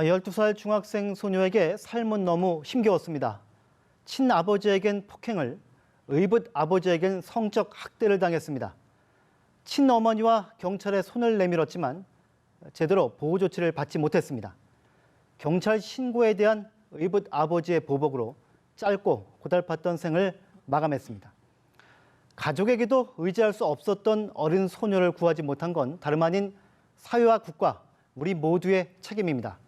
12살 중학생 소녀에게 삶은 너무 힘겨웠습니다. 친아버지에겐 폭행을, 의붓 아버지에겐 성적 학대를 당했습니다. 친어머니와 경찰에 손을 내밀었지만 제대로 보호 조치를 받지 못했습니다. 경찰 신고에 대한 의붓 아버지의 보복으로 짧고 고달팠던 생을 마감했습니다. 가족에게도 의지할 수 없었던 어린 소녀를 구하지 못한 건 다름 아닌 사회와 국가, 우리 모두의 책임입니다.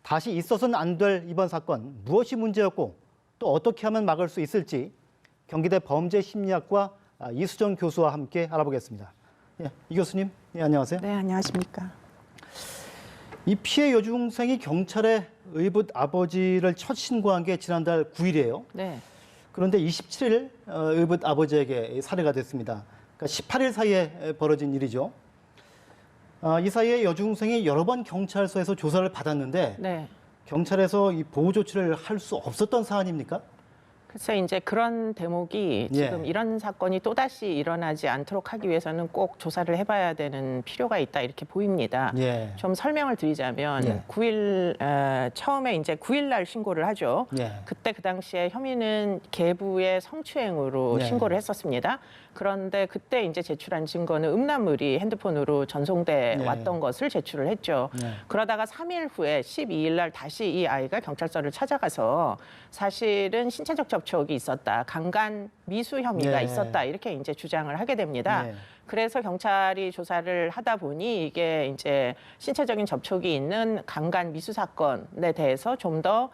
다시 있어서는 안 될 이번 사건, 무엇이 문제였고 또 어떻게 하면 막을 수 있을지 경기대 범죄심리학과 이수정 교수와 함께 알아보겠습니다. 이 교수님, 안녕하세요. 네, 안녕하십니까. 이 피해 여중생이 경찰에 의붓 아버지를 첫 신고한 게 지난달 9일이에요. 네. 그런데 27일 의붓 아버지에게 살해가 됐습니다. 그러니까 18일 사이에 벌어진 일이죠. 이 사이에 여중생이 여러 번 경찰서에서 조사를 받았는데 네. 경찰에서 이 보호 조치를 할 수 없었던 사안입니까? 글쎄 이제 그런 대목이 지금 이런 사건이 또다시 일어나지 않도록 하기 위해서는 꼭 조사를 해봐야 되는 필요가 있다 이렇게 보입니다. 좀 설명을 드리자면 9일 처음에 이제 9일 날 신고를 하죠. 그때 그 당시에 혐의는 계부의 성추행으로 신고를 했었습니다. 그런데 그때 이제 제출한 증거는 음란물이 핸드폰으로 전송돼 왔던 것을 제출을 했죠. 그러다가 3일 후에 12일 날 다시 이 아이가 경찰서를 찾아가서 사실은 신체적 접촉이 있었다, 강간 미수 혐의가 있었다 이렇게 이제 주장을 하게 됩니다. 그래서 경찰이 조사를 하다 보니 이게 이제 신체적인 접촉이 있는 강간 미수 사건에 대해서 좀 더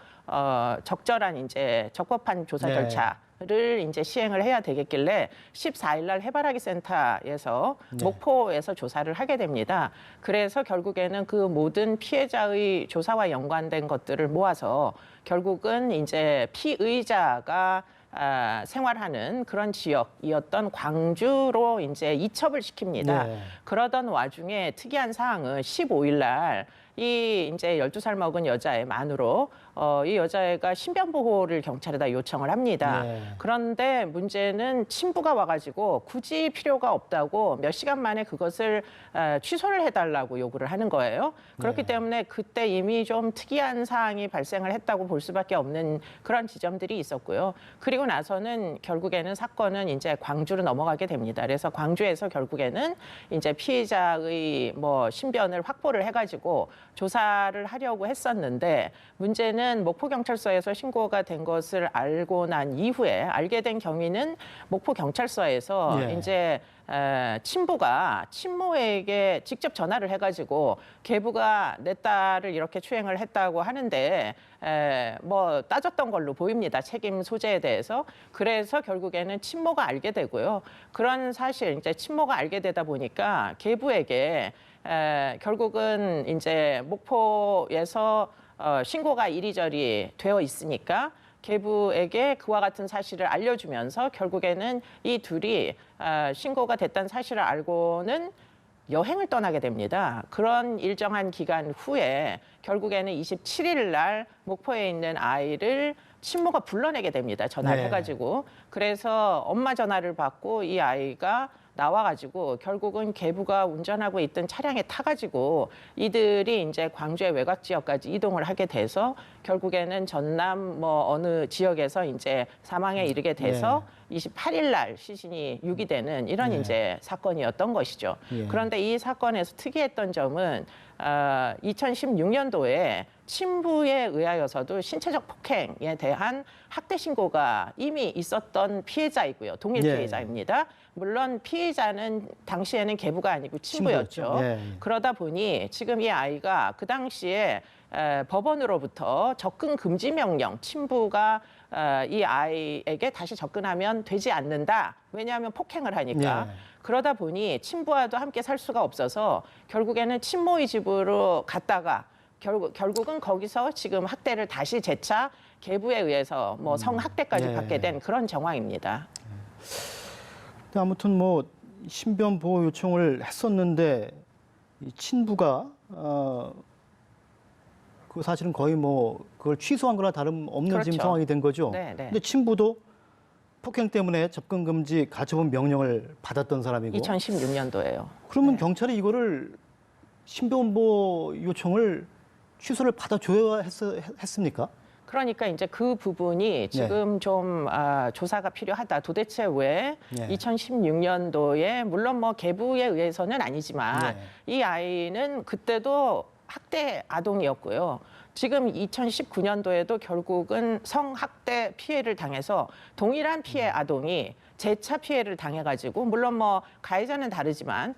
적절한 이제 적법한 조사 절차를 이제 시행을 해야 되겠길래 14일 날 해바라기 센터에서 목포에서 조사를 하게 됩니다. 그래서 결국에는 그 모든 피해자의 조사와 연관된 것들을 모아서 결국은 이제 피의자가 생활하는 그런 지역이었던 광주로 이제 이첩을 시킵니다. 그러던 와중에 특이한 사항은 15일 날 이 이제 12살 먹은 여자의 마누로 이 여자애가 신변 보호를 경찰에다 요청을 합니다. 그런데 문제는 친부가 와가지고 굳이 필요가 없다고 몇 시간 만에 그것을 취소를 해달라고 요구를 하는 거예요. 그렇기 때문에 그때 이미 좀 특이한 사항이 발생을 했다고 볼 수밖에 없는 그런 지점들이 있었고요. 그리고 나서는 결국에는 사건은 이제 광주로 넘어가게 됩니다. 그래서 광주에서 결국에는 이제 피해자의 뭐 신변을 확보를 해가지고 조사를 하려고 했었는데 문제는 목포경찰서에서 신고가 된 것을 알고 난 이후에 알게 된 경위는 목포경찰서에서 이제 친부가 친모에게 직접 전화를 해가지고 계부가 내 딸을 이렇게 추행을 했다고 하는데 뭐 따졌던 걸로 보입니다. 책임 소재에 대해서. 그래서 결국에는 친모가 알게 되고요. 그런 사실 이제 친모가 알게 되다 보니까 계부에게 결국은 이제 목포에서 신고가 이리저리 되어 있으니까 계부에게 그와 같은 사실을 알려주면서 결국에는 이 둘이 신고가 됐다는 사실을 알고는 여행을 떠나게 됩니다. 그런 일정한 기간 후에 결국에는 27일 날 목포에 있는 아이를 친모가 불러내게 됩니다. 전화를 해가지고. 그래서 엄마 전화를 받고 이 아이가 나와가지고 결국은 계부가 운전하고 있던 차량에 타가지고 이들이 이제 광주의 외곽 지역까지 이동을 하게 돼서 결국에는 전남 뭐 어느 지역에서 이제 사망에 이르게 돼서 28일 날 시신이 유기되는 이런 이제 사건이었던 것이죠. 그런데 이 사건에서 특이했던 점은 2016년도에 친부에 의하여서도 신체적 폭행에 대한 학대 신고가 이미 있었던 피해자이고요. 동일 피해자입니다. 물론 피해자는 당시에는 계부가 아니고 친부였죠. 그러다 보니 지금 이 아이가 그 당시에 법원으로부터 접근 금지 명령, 친부가 이 아이에게 다시 접근하면 되지 않는다. 왜냐하면 폭행을 하니까. 그러다 보니 친부와도 함께 살 수가 없어서 결국에는 친모의 집으로 갔다가 결국은 거기서 지금 학대를 다시 재차 계부에 의해서 뭐 성학대까지 받게 된 그런 정황입니다. 아무튼 뭐 신변 보호 요청을 했었는데 이 친부가 그 사실은 거의 뭐 그걸 취소한 거나 다름없는 지금 상황이 된 거죠. 근데 친부도 폭행 때문에 접근 금지 가처분 명령을 받았던 사람이고 2016년도에요. 그러면 경찰이 이거를 신변 보호 요청을 취소를 받아줘야 했습니까? 그러니까 이제 그 부분이 지금 좀 조사가 필요하다. 도대체 왜 2016년도에 물론 뭐 계부에 의해서는 아니지만 이 아이는 그때도 학대 아동이었고요. 지금 2019년도에도 결국은 성학대 피해를 당해서 동일한 피해 아동이 재차 피해를 당해가지고 물론 뭐 가해자는 다르지만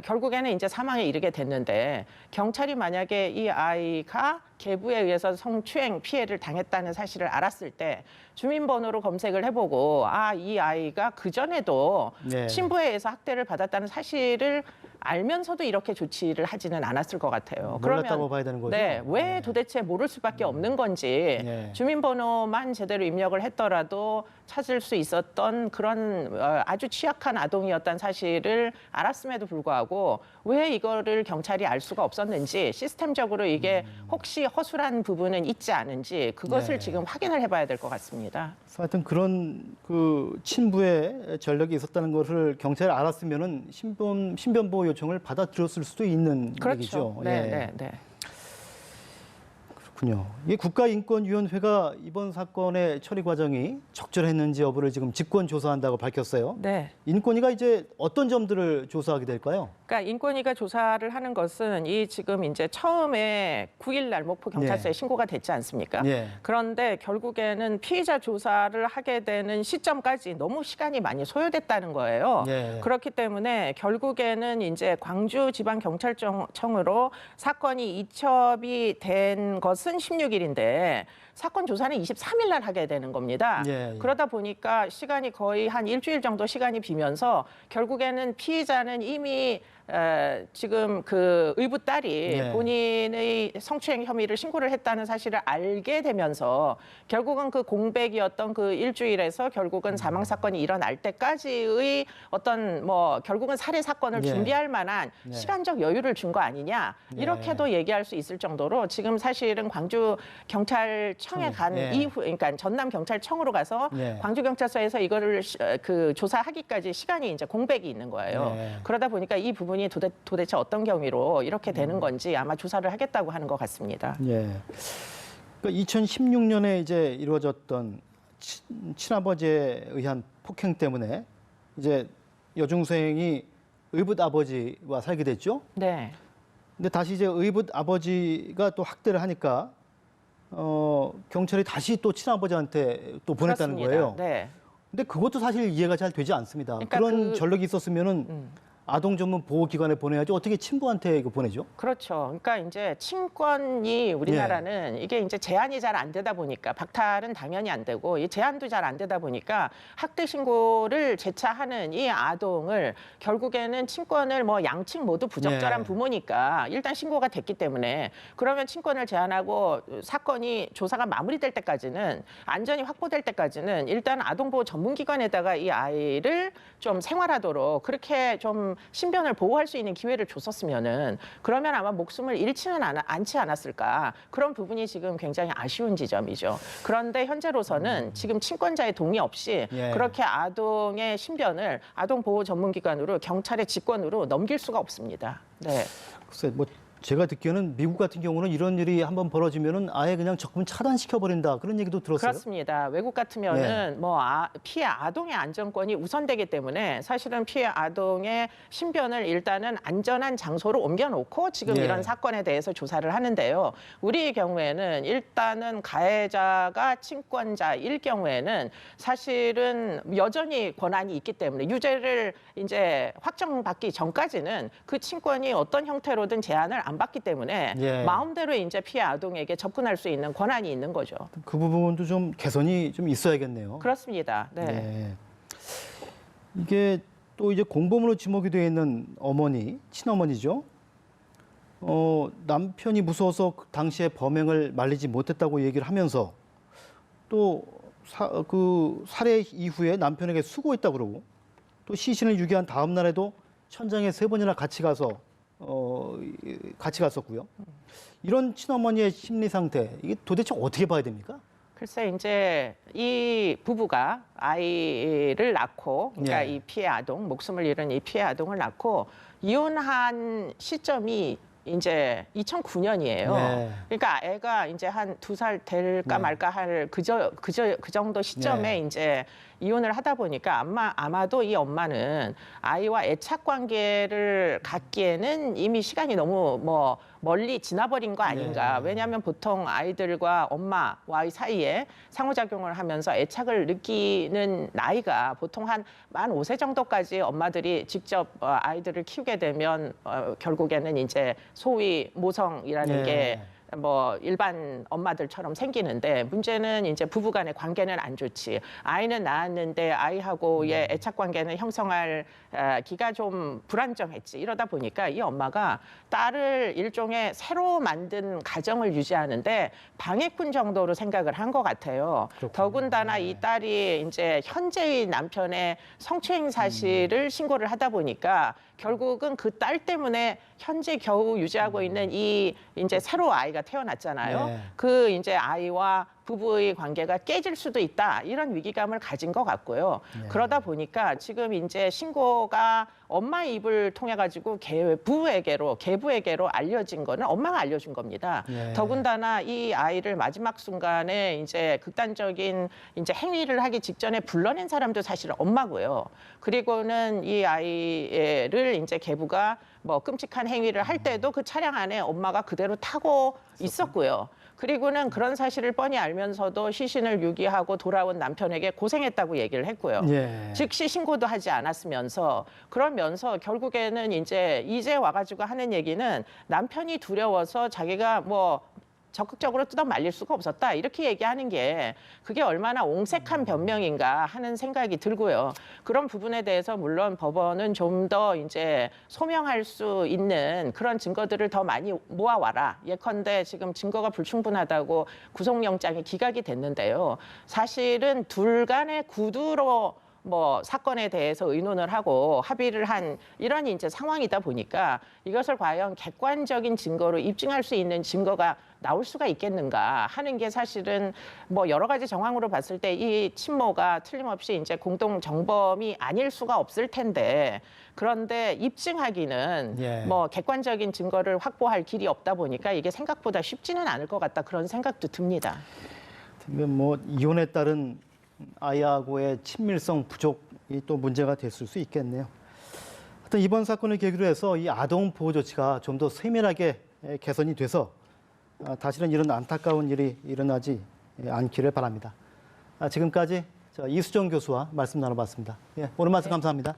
결국에는 이제 사망에 이르게 됐는데 경찰이 만약에 이 아이가 계부에 의해서 성추행 피해를 당했다는 사실을 알았을 때 주민번호로 검색을 해보고 이 아이가 그전에도 친부에 의해서 학대를 받았다는 사실을 알면서도 이렇게 조치를 하지는 않았을 것 같아요. 몰랐다고 봐야 되는 거죠? 네, 왜 도대체 모를 수밖에 없는 건지 주민번호만 제대로 입력을 했더라도 찾을 수 있었던 그런 아주 취약한 아동이었다는 사실을 알았음에도 불구하고 왜 이거를 경찰이 알 수가 없었는지 시스템적으로 이게 혹시 허술한 부분은 있지 않은지 그것을 지금 확인을 해봐야 될 것 같습니다. 하여튼 그런 그 친부의 전력이 있었다는 것을 경찰이 알았으면은 신변 보호 요청을 받아들였을 수도 있는 얘기죠. 네. 그렇군요. 이 국가인권위원회가 이번 사건의 처리 과정이 적절했는지 여부를 지금 직권 조사한다고 밝혔어요. 네. 인권위가 이제 어떤 점들을 조사하게 될까요? 그러니까 인권위가 조사를 하는 것은 이 지금 이제 처음에 9일 날 목포 경찰서에 신고가 됐지 않습니까? 그런데 결국에는 피의자 조사를 하게 되는 시점까지 너무 시간이 많이 소요됐다는 거예요. 그렇기 때문에 결국에는 이제 광주지방경찰청으로 사건이 이첩이 된 것은 16일인데 사건 조사는 23일 날 하게 되는 겁니다. 그러다 보니까 시간이 거의 한 일주일 정도 시간이 비면서 결국에는 피의자는 이미 지금 그 의붓 딸이 본인의 성추행 혐의를 신고를 했다는 사실을 알게 되면서 결국은 그 공백이었던 그 일주일에서 결국은 사망 사건이 일어날 때까지의 어떤 뭐 결국은 살해 사건을 준비할 만한 시간적 여유를 준 거 아니냐 이렇게도 얘기할 수 있을 정도로 지금 사실은 광주 경찰청에 간 이후 그러니까 전남 경찰청으로 가서 광주 경찰서에서 이거를 그 조사하기까지 시간이 이제 공백이 있는 거예요. 그러다 보니까 이 부분이 도대체 어떤 경위로 이렇게 되는 건지 아마 조사를 하겠다고 하는 것 같습니다. 그러니까 2016년에 이제 이루어졌던 친아버지에 의한 폭행 때문에 이제 여중생이 의붓 아버지와 살게 됐죠. 네. 근데 다시 이제 의붓 아버지가 또 학대를 하니까 경찰이 다시 또 친아버지한테 또 보냈다는 거예요. 네. 근데 그것도 사실 이해가 잘 되지 않습니다. 그러니까 그런 전력이 있었으면은 아동 전문 보호기관에 보내야지 어떻게 친부한테 이거 보내죠? 그렇죠. 그러니까 이제 친권이 우리나라는 이게 이제 제한이 잘 안 되다 보니까 박탈은 당연히 안 되고 이 제한도 잘 안 되다 보니까 학대 신고를 재차 하는 이 아동을 결국에는 친권을 뭐 양측 모두 부적절한 부모니까 일단 신고가 됐기 때문에 그러면 친권을 제한하고 사건이 조사가 마무리될 때까지는 안전이 확보될 때까지는 일단 아동보호 전문기관에다가 이 아이를 좀 생활하도록 그렇게 좀 신변을 보호할 수 있는 기회를 줬었으면은 그러면 아마 목숨을 잃지는 않지 않았을까 그런 부분이 지금 굉장히 아쉬운 지점이죠. 그런데 현재로서는 지금 친권자의 동의 없이 그렇게 아동의 신변을 아동보호 전문기관으로 경찰의 직권으로 넘길 수가 없습니다. 네. 글쎄 뭐 제가 듣기에는 미국 같은 경우는 이런 일이 한번 벌어지면은 아예 그냥 적금 차단시켜 버린다 그런 얘기도 들었어요. 그렇습니다. 외국 같으면은 뭐 피해 아동의 안전권이 우선되기 때문에 사실은 피해 아동의 신변을 일단은 안전한 장소로 옮겨놓고 지금 이런 사건에 대해서 조사를 하는데요. 우리의 경우에는 일단은 가해자가 친권자일 경우에는 사실은 여전히 권한이 있기 때문에 유죄를 이제 확정받기 전까지는 그 친권이 어떤 형태로든 제한을 안 받기 때문에 마음대로 이제 피해 아동에게 접근할 수 있는 권한이 있는 거죠. 그 부분도 좀 개선이 좀 있어야겠네요. 그렇습니다. 네. 이게 또 이제 공범으로 지목이 되어 있는 어머니, 친어머니죠. 남편이 무서워서 그 당시에 범행을 말리지 못했다고 얘기를 하면서 또 그 살해 이후에 남편에게 수고했다고 그러고 또 시신을 유기한 다음 날에도 현장에 3번이나 같이 갔었고요. 이런 친어머니의 심리 상태 이게 도대체 어떻게 봐야 됩니까? 글쎄 이제 이 부부가 아이를 낳고 그러니까 이 피해 아동 목숨을 잃은 이 피해 아동을 낳고 이혼한 시점이 이제 2009년이에요. 네. 그러니까 애가 이제 한 2살 될까 네. 말까 할 그 정도 시점에 네. 이제 이혼을 하다 보니까 아마도 이 엄마는 아이와 애착 관계를 갖기에는 이미 시간이 너무 뭐 멀리 지나버린 거 아닌가. 네. 왜냐하면 보통 아이들과 엄마와의 사이에 상호작용을 하면서 애착을 느끼는 나이가 보통 한 만 5세 정도까지 엄마들이 직접 아이들을 키우게 되면 결국에는 이제 소위 모성이라는 네. 게 뭐 일반 엄마들처럼 생기는데 문제는 이제 부부간의 관계는 안 좋지. 아이는 낳았는데 아이하고의 애착 관계는 형성할 기가 좀 불안정했지. 이러다 보니까 이 엄마가 딸을 일종의 새로 만든 가정을 유지하는데 방해꾼 정도로 생각을 한 것 같아요. 그렇군요. 더군다나 이 딸이 이제 현재의 남편의 성추행 사실을 신고를 하다 보니까 결국은 그 딸 때문에 현재 겨우 유지하고 있는 이 이제 새로 아이가 태어났잖아요. 네. 그 이제 아이와 부부의 관계가 깨질 수도 있다. 이런 위기감을 가진 것 같고요. 네. 그러다 보니까 지금 이제 신고가 엄마 입을 통해 가지고 계부에게로 알려진 거는 엄마가 알려준 겁니다. 네. 더군다나 이 아이를 마지막 순간에 이제 극단적인 이제 행위를 하기 직전에 불러낸 사람도 사실 엄마고요. 그리고는 이 아이를 이제 계부가 뭐 끔찍한 행위를 할 때도 그 차량 안에 엄마가 그대로 타고 있었고요. 그리고는 그런 사실을 뻔히 알면서도 시신을 유기하고 돌아온 남편에게 고생했다고 얘기를 했고요. 예. 즉시 신고도 하지 않았으면서 그러면서 결국에는 이제 와가지고 하는 얘기는 남편이 두려워서 자기가 뭐 적극적으로 뜯어 말릴 수가 없었다. 이렇게 얘기하는 게 그게 얼마나 옹색한 변명인가 하는 생각이 들고요. 그런 부분에 대해서 물론 법원은 좀 더 이제 소명할 수 있는 그런 증거들을 더 많이 모아와라. 예컨대 지금 증거가 불충분하다고 구속영장이 기각이 됐는데요. 사실은 둘 간의 구두로 뭐 사건에 대해서 의논을 하고 합의를 한 이런 이제 상황이다 보니까 이것을 과연 객관적인 증거로 입증할 수 있는 증거가 나올 수가 있겠는가 하는 게 사실은 뭐 여러 가지 정황으로 봤을 때 이 친모가 틀림없이 이제 공동 정범이 아닐 수가 없을 텐데 그런데 입증하기는 예. 뭐 객관적인 증거를 확보할 길이 없다 보니까 이게 생각보다 쉽지는 않을 것 같다 그런 생각도 듭니다. 뭐 이혼에 따른 아이하고의 친밀성 부족이 또 문제가 됐을 수 있겠네요. 하여튼 이번 사건을 계기로 해서 이 아동 보호 조치가 좀 더 세밀하게 개선이 돼서 다시는 이런 안타까운 일이 일어나지 않기를 바랍니다. 지금까지 이수정 교수와 말씀 나눠봤습니다. 오늘 말씀 감사합니다.